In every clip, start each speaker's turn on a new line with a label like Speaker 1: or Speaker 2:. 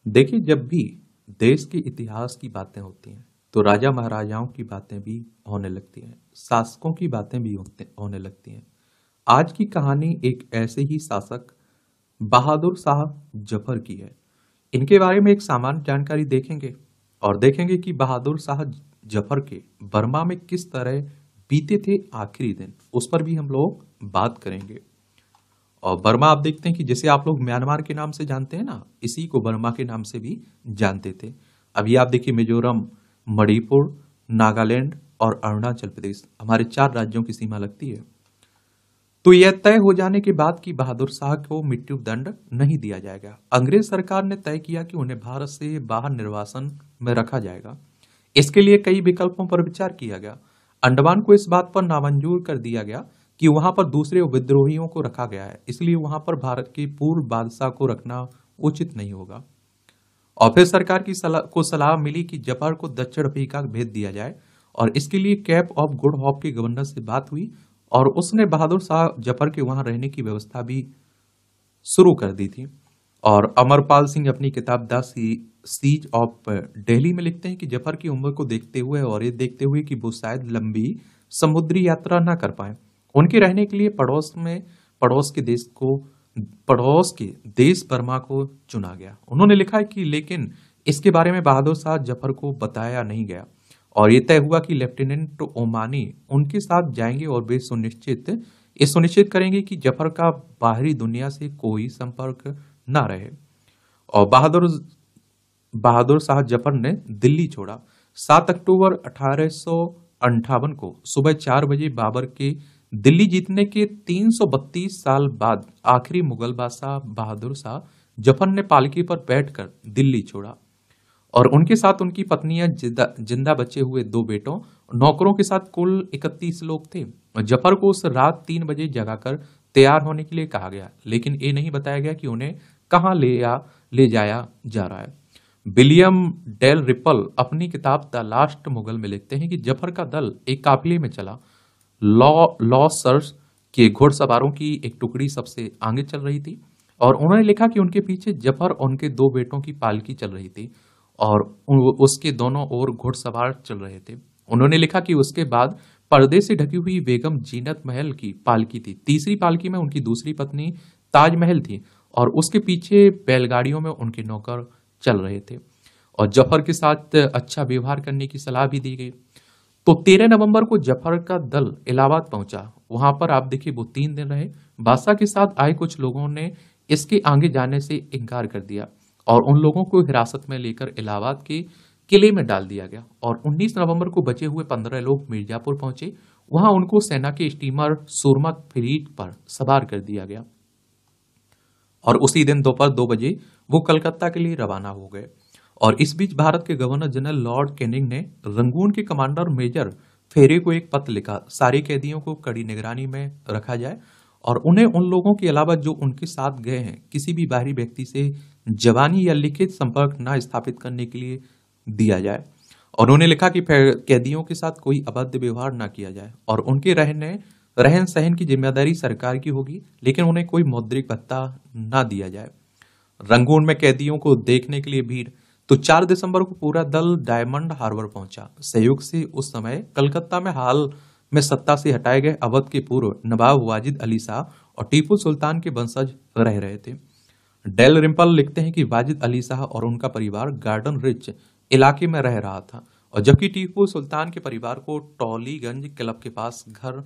Speaker 1: देखिए, जब भी देश के इतिहास की बातें होती हैं तो राजा महाराजाओं की बातें भी होने लगती हैं, शासकों की बातें भी होने लगती हैं। आज की कहानी एक ऐसे ही शासक बहादुर शाह जफर की है। इनके बारे में एक सामान्य जानकारी देखेंगे और देखेंगे कि बहादुर शाह जफर के बर्मा में किस तरह बीते थे आखिरी दिन, उस पर भी हम लोग बात करेंगे। और बर्मा आप देखते हैं कि जैसे आप लोग म्यांमार के नाम से जानते हैं ना, इसी को बर्मा के नाम से भी जानते थे। अभी आप देखिए, मिजोरम, मणिपुर, नागालैंड और अरुणाचल प्रदेश हमारे 4 राज्यों की सीमा लगती है। तो यह तय हो जाने के बाद कि बहादुर शाह को मृत्यु दंड नहीं दिया जाएगा, अंग्रेज सरकार ने तय किया कि उन्हें भारत से बाहर निर्वासन में रखा जाएगा। इसके लिए कई विकल्पों पर विचार किया गया। अंडमान को इस बात पर नामंजूर कर दिया गया कि वहां पर दूसरे विद्रोहियों को रखा गया है, इसलिए वहां पर भारत के पूर्व बादशाह को रखना उचित नहीं होगा। और फिर सरकार की सलाह मिली कि जफर को दक्षिण अफ्रीका भेज दिया जाए, और इसके लिए कैप ऑफ गुड होप के गवर्नर से बात हुई और उसने बहादुर शाह जफर के वहां रहने की व्यवस्था भी शुरू कर दी थी। और अमरपाल सिंह अपनी किताब द सीज ऑफ दिल्ली में लिखते हैं कि जफर की उम्र को देखते हुए और ये देखते हुए कि वो शायद लंबी समुद्री यात्रा ना कर पाए, उनके रहने के लिए पड़ोस के देश बर्मा को चुना गया। उन्होंने लिखा है कि लेकिन इसके बारे में बहादुर शाह जफर को बताया नहीं गया और यह तय हुआ कि लेफ्टिनेंट ओमानी उनके साथ जाएंगे और वे सुनिश्चित करेंगे कि जफर का बाहरी दुनिया से कोई संपर्क ना रहे। और बहादुर शाह जफर ने दिल्ली छोड़ा। 7 अक्टूबर 1858 को सुबह 4 बजे बाबर के दिल्ली जीतने के 332 साल बाद आखिरी मुगल बादशाह बहादुर शाह जफर ने पालकी पर बैठकर दिल्ली छोड़ा और उनके साथ उनकी पत्नियां, जिंदा बचे हुए 2 बेटों, नौकरों के साथ कुल 31 लोग थे। जफर को उस रात 3 बजे जगाकर तैयार होने के लिए कहा गया, लेकिन ये नहीं बताया गया कि उन्हें कहां ले जाया जा रहा है। विलियम डेल रिपल अपनी किताब द लास्ट मुगल में लिखते हैं कि जफर का दल एक काफिले में चला। लॉसर्स के घुड़सवारों की एक टुकड़ी सबसे आगे चल रही थी और उन्होंने लिखा कि उनके पीछे जफर और उनके 2 बेटों की पालकी चल रही थी और उसके दोनों ओर घुड़सवार चल रहे थे। उन्होंने लिखा कि उसके बाद पर्दे से ढकी हुई बेगम जीनत महल की पालकी थी। तीसरी पालकी में उनकी दूसरी पत्नी ताजमहल थी और उसके पीछे बैलगाड़ियों में उनके नौकर चल रहे थे और जफर के साथ अच्छा व्यवहार करने की सलाह भी दी गई। तो 13 नवंबर को जफर का दल इलाहाबाद पहुंचा। वहां पर आप देखिए वो 3 दिन रहे। बादशाह के साथ आए कुछ लोगों ने इसके आगे जाने से इनकार कर दिया और उन लोगों को हिरासत में लेकर इलाहाबाद के किले में डाल दिया गया और 19 नवंबर को बचे हुए 15 लोग मिर्जापुर पहुंचे। वहां उनको सेना के स्टीमर सुरमा फ्लीट पर सवार कर दिया गया और उसी दिन दोपहर 2 बजे वो कलकत्ता के लिए रवाना हो गए। और इस बीच भारत के गवर्नर जनरल लॉर्ड कैनिंग ने रंगून के कमांडर मेजर फेरे को एक पत्र लिखा, सारे कैदियों को कड़ी निगरानी में रखा जाए और उन्हें उन लोगों के अलावा जो उनके साथ गए हैं किसी भी बाहरी व्यक्ति से जबानी या लिखित संपर्क न स्थापित करने के लिए दिया जाए। और उन्होंने लिखा कि कैदियों के साथ कोई अभद्र व्यवहार न किया जाए और उनके रहन सहन की जिम्मेदारी सरकार की होगी, लेकिन उन्हें कोई मौद्रिक भत्ता न दिया जाए। रंगून में कैदियों को देखने के लिए भीड़। तो 4 दिसंबर को पूरा दल डायमंड हार्बर पहुंचा। सहयोग से उस समय कलकत्ता में हाल में सत्ता से हटाए गए अवध के पूर्व नवाब वाजिद अली शाह और टीपू सुल्तान के वंशज रह रहे थे। डेल रिम्पल लिखते हैं कि वाजिद अली शाह और उनका परिवार गार्डन रिच इलाके में रह रहा था और जबकि टीपू सुल्तान के परिवार को टॉलीगंज क्लब के पास घर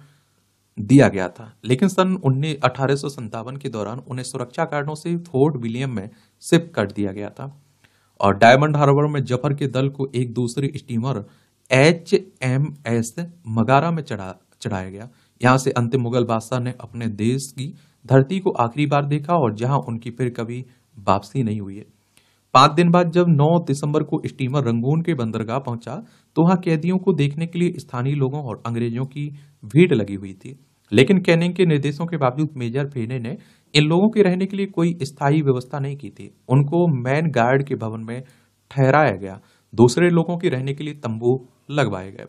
Speaker 1: दिया गया था, लेकिन सन 1857 के दौरान उन्हें सुरक्षा कारणों से फोर्ट विलियम में शिफ्ट कर दिया गया था। और डायमंड हार्बर में जफर के दल को एक दूसरे स्टीमर HMS मगारा में चढ़ाया गया। यहां से अंतिम मुगल बादशाह ने अपने देश की धरती को आखिरी बार देखा और जहां उनकी फिर कभी वापसी नहीं हुई है। 5 दिन बाद जब 9 दिसंबर को स्टीमर रंगून के बंदरगाह पहुंचा तो वहां कैदियों को देखने के लिए स्थानीय लोगों और अंग्रेजों की भीड़ लगी हुई थी, लेकिन कैनिंग के निर्देशों के बावजूद मेजर फेने ने इन लोगों के रहने के लिए कोई स्थायी व्यवस्था नहीं की थी। उनको मैन गार्ड के भवन में ठहराया गया। दूसरे लोगों के रहने के लिए तंबू लगवाए गए।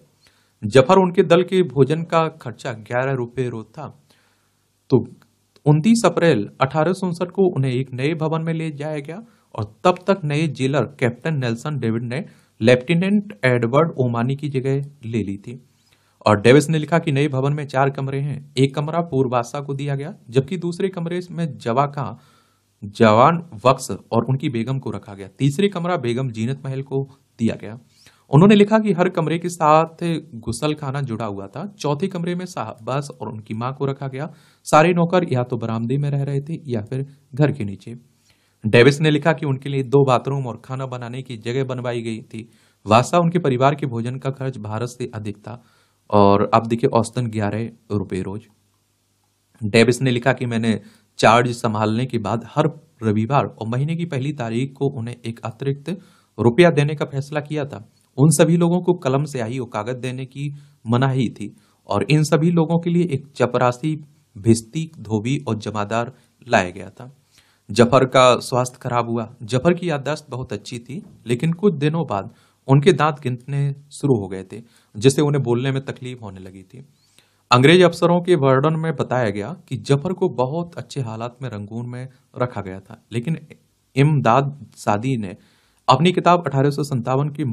Speaker 1: जफर उनके दल के भोजन का खर्चा 11 रुपये रोज था। तो 29 अप्रैल 1859 को उन्हें एक नए भवन में ले जाया गया और तब तक नए जेलर कैप्टन नेल्सन डेविड ने लेफ्टिनेंट एडवर्ड ओमानी की जगह ले ली थी। और डेविस ने लिखा कि नए भवन में 4 कमरे हैं। एक कमरा पूर्वासा को दिया गया, जबकि दूसरे कमरे में जवान वक्स और उनकी बेगम को रखा गया। तीसरे कमरा बेगम जीनत महल को दिया गया। उन्होंने लिखा कि हर कमरे के साथ गुसल खाना जुड़ा हुआ था। चौथे कमरे में शाहबाज और उनकी मां को रखा गया। सारे नौकर या तो बरामदे में रह रहे थे या फिर घर के नीचे। डेविस ने लिखा कि उनके लिए 2 बाथरूम और खाना बनाने की जगह बनवाई गई थी। वासा उनके परिवार के भोजन का खर्च भारत से अधिक था और अब देखिए औसतन 11 रुपए रोज। डेविस ने लिखा कि मैंने चार्ज संभालने के बाद हर रविवार और महीने की पहली तारीख को उन्हें एक अतिरिक्त रुपया देने का फैसला किया था। उन सभी लोगों को कलम स्याही और कागज देने की मनाही थी और इन सभी लोगों के लिए एक चपरासी, भिस्ती, धोबी और जमादार लाया गया था। जफर का स्वास्थ्य खराब हुआ। जफर की याददाश्त बहुत अच्छी थी, लेकिन कुछ दिनों बाद उनके दांत गिनने शुरू हो गए थे, जिससे उन्हें बोलने में तकलीफ होने लगी थी। अंग्रेज अफसरों के वर्णन में बताया गया कि जफर को बहुत अच्छे हालात में रंगून में रखा गया था, लेकिन इमदाद सादी ने अपनी किताब 1857 की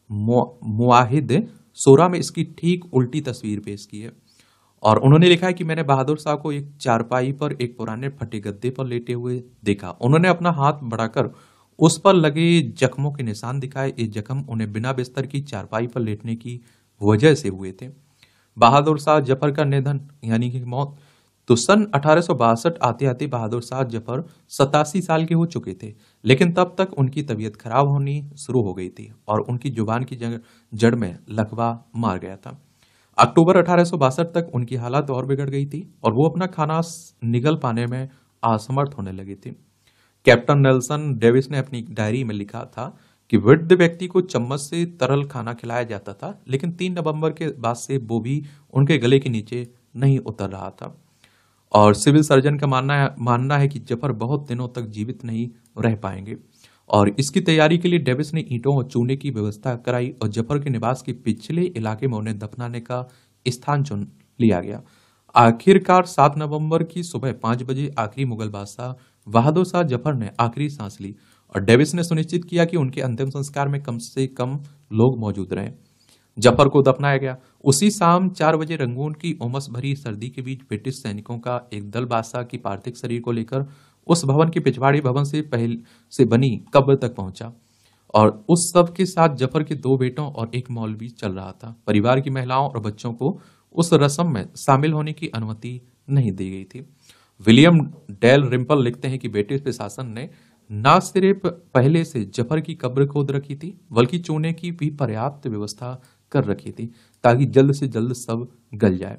Speaker 1: मुआहिद सोरा में इसकी ठीक उल्टी तस्वीर पेश की है। और उन्होंने लिखा है कि मैंने बहादुर शाह को एक चारपाई पर एक पुराने फटे गद्दे पर लेटे हुए देखा। उन्होंने अपना हाथ बढ़ाकर उस पर लगे जख्मों के निशान दिखाए। ये जख्म उन्हें बिना बिस्तर की चारपाई पर लेटने की वजह से हुए थे। बहादुर शाह जफर का निधन यानी कि मौत, तो सन 1862 आते आते बहादुर शाह जफर 87 साल के हो चुके थे, लेकिन तब तक उनकी तबीयत खराब होनी शुरू हो गई थी और उनकी जुबान की जड़ में लकवा मार गया था। अक्टूबर 1862 तक उनकी हालत और बिगड़ गई थी और वो अपना खाना निगल पाने में असमर्थ होने लगी थी। कैप्टन नेल्सन डेविस ने अपनी डायरी में लिखा था कि वृद्ध व्यक्ति को चम्मच से तरल खाना खिलाया जाता था, लेकिन 3 नवंबर के बाद से वो भी उनके गले के नीचे नहीं उतर रहा था। और सिविल सर्जन का मानना है कि जफर बहुत दिनों तक जीवित नहीं रह पाएंगे और इसकी तैयारी के लिए डेविस ने ईंटों और चूने की व्यवस्था कराई और जफर के निवास के पिछले इलाके में उन्हें दफनाने का स्थान चुन लिया गया। आखिरकार 7 नवंबर की सुबह 5 बजे आखिरी मुगल बादशाह बहादुर शाह जफर ने आखिरी सांस ली और डेविस ने सुनिश्चित किया कि उनके अंतिम संस्कार में कम से कम लोग मौजूद रहे। जफर को दफनाया गया। उसी शाम 4 बजे रंगून की उमस भरी सर्दी के बीच ब्रिटिश सैनिकों का एक दल बादशाह की पार्थिव शरीर को लेकर उस भवन के पिछवाड़े भवन से बनी कब्र तक पहुंचा और उस सब के साथ जफर के 2 बेटों और एक मौलवी चल रहा था। परिवार की महिलाओं और बच्चों को उस रस्म में शामिल होने की अनुमति नहीं दी गई थी। विलियम डेल रिम्पल लिखते हैं कि ब्रिटिश प्रशासन ने न सिर्फ पहले से जफर की कब्र खोद रखी थी, बल्कि चूने की भी पर्याप्त व्यवस्था कर रखी थी ताकि जल्द से जल्द सब गल जाए।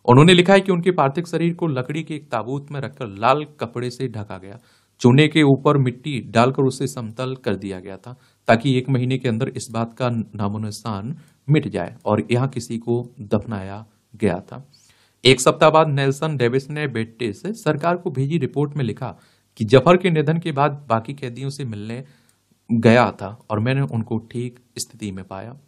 Speaker 1: उन्होंने लिखा है कि उनके पार्थिव शरीर को लकड़ी के एक ताबूत में रखकर लाल कपड़े से ढका गया। चूने के ऊपर मिट्टी डालकर उसे समतल कर दिया गया था ताकि 1 महीने के अंदर इस बात का नामोनिशान मिट जाए और यहाँ किसी को दफनाया गया था। 1 सप्ताह बाद नेल्सन डेविस ने ब्रिटिश सरकार को भेजी रिपोर्ट में लिखा कि जफर के निधन के बाद बाकी कैदियों से मिलने गया था और मैंने उनको ठीक स्थिति में पाया।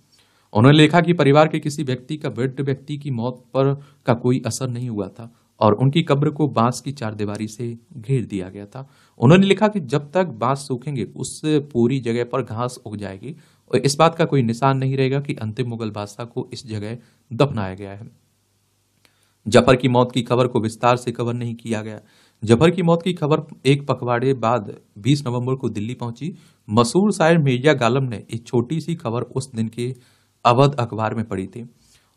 Speaker 1: उन्होंने लिखा कि परिवार के किसी व्यक्ति का वृद्ध व्यक्ति की मौत पर का कोई असर नहीं हुआ था और उनकी कब्र को बांस की चारदीवारी से घेर दिया गया था। उन्होंने लिखा कि जब तक बांस सूखेंगे उस पूरी जगह पर घास उग जाएगी और इस बात का कोई निशान नहीं रहेगा कि अंतिम मुगल बादशाह को इस जगह दफनाया गया है। जफर की मौत की खबर को विस्तार से कवर नहीं किया गया। जफर की मौत की खबर एक पखवाड़े बाद 20 नवंबर को दिल्ली पहुंची। मशहूर शायर मिर्जा गालिब ने एक छोटी सी खबर उस दिन के अवध अखबार में पढ़ी थी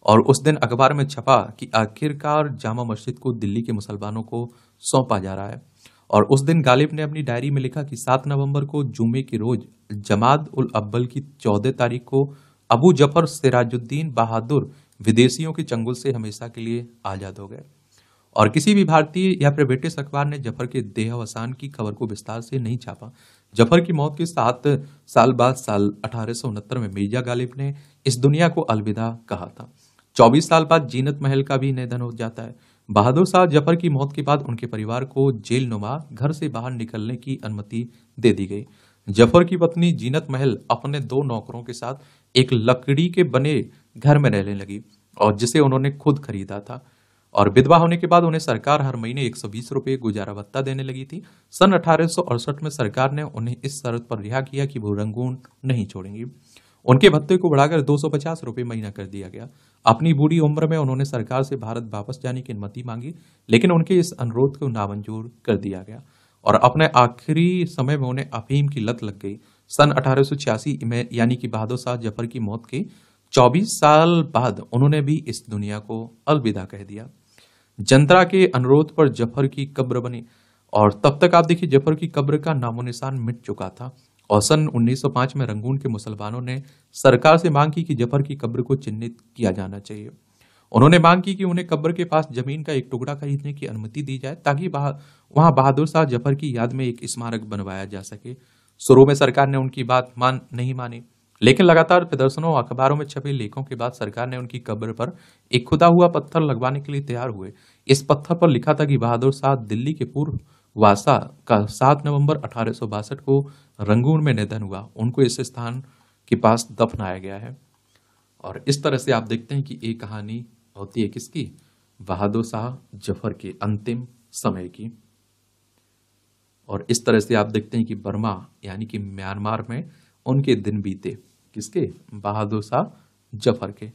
Speaker 1: और उस दिन अखबार में छपा कि आखिरकार जामा मस्जिद को दिल्ली के मुसलमानों को सौंपा जा रहा है। और उस दिन गालिब ने अपनी डायरी में लिखा कि 7 नवंबर को जुमे के रोज जमाद उल अव्वल की 14 तारीख को अबू जफर सिराजुद्दीन बहादुर विदेशियों के चंगुल से हमेशा के लिए आजाद हो गए। और किसी भी भारतीय या फिर ब्रिटिश अखबार ने जफर के देहावसान की खबर को विस्तार से नहीं छापा। जफर की मौत के 7 साल बाद साल 1869 में मिर्जा गालिब ने इस दुनिया को अलविदा कहा था। 24 साल बाद जीनत महल का भी निधन हो जाता है। बहादुर शाह जफर की मौत के बाद उनके परिवार को जेल नुमा घर से बाहर निकलने की अनुमति दे दी गई। जफर की पत्नी जीनत महल अपने 2 नौकरों के साथ एक लकड़ी के बने घर में रहने लगी और जिसे उन्होंने खुद खरीदा था। और विधवा होने के बाद उन्हें सरकार हर महीने 120 रुपये गुजारा भत्ता देने लगी थी। सन 1868 में सरकार ने उन्हें इस शर्त पर रिहा किया कि वो रंगून नहीं छोड़ेंगी। उनके भत्ते को बढ़ाकर 250 रुपये महीना कर दिया गया। अपनी बूढ़ी उम्र में उन्होंने सरकार से भारत वापस जाने की अनुमति मांगी, लेकिन उनके इस अनुरोध को नामंजूर कर दिया गया और अपने आखिरी समय में उन्हें अफीम की लत लग गई। सन 1886 में यानी कि बहादुर शाह जफर की मौत के 24 साल बाद उन्होंने भी इस दुनिया को अलविदा कह दिया। जनता के अनुरोध पर जफर की कब्र बनी और तब तक आप देखिए जफर की कब्र का नामो निशान मिट चुका था और सन 1905 में रंगून के मुसलमानों ने सरकार से मांग की कि जफर की कब्र को चिन्हित किया जाना चाहिए। उन्होंने मांग की कि उन्हें कब्र के पास जमीन का एक टुकड़ा खरीदने की अनुमति दी जाए ताकि वहां बहादुर शाह जफर की याद में एक स्मारक बनवाया जा सके। शुरू में सरकार ने उनकी बात नहीं मानी, लेकिन लगातार प्रदर्शनों और अखबारों में छपे लेखों के बाद सरकार ने उनकी कब्र पर एक खुदा हुआ पत्थर लगवाने के लिए तैयार हुए। इस पत्थर पर लिखा था कि बहादुर शाह दिल्ली के पूर्व वासा का 7 नवंबर 1862 को रंगून में निधन हुआ। उनको इस स्थान के पास दफनाया गया है। और इस तरह से आप देखते हैं कि एक कहानी होती है किसकी, बहादुर शाह जफर के अंतिम समय की। और इस तरह से आप देखते हैं कि बर्मा यानी कि म्यांमार में उनके दिन बीते किसके, बहादुर शाह जफर के।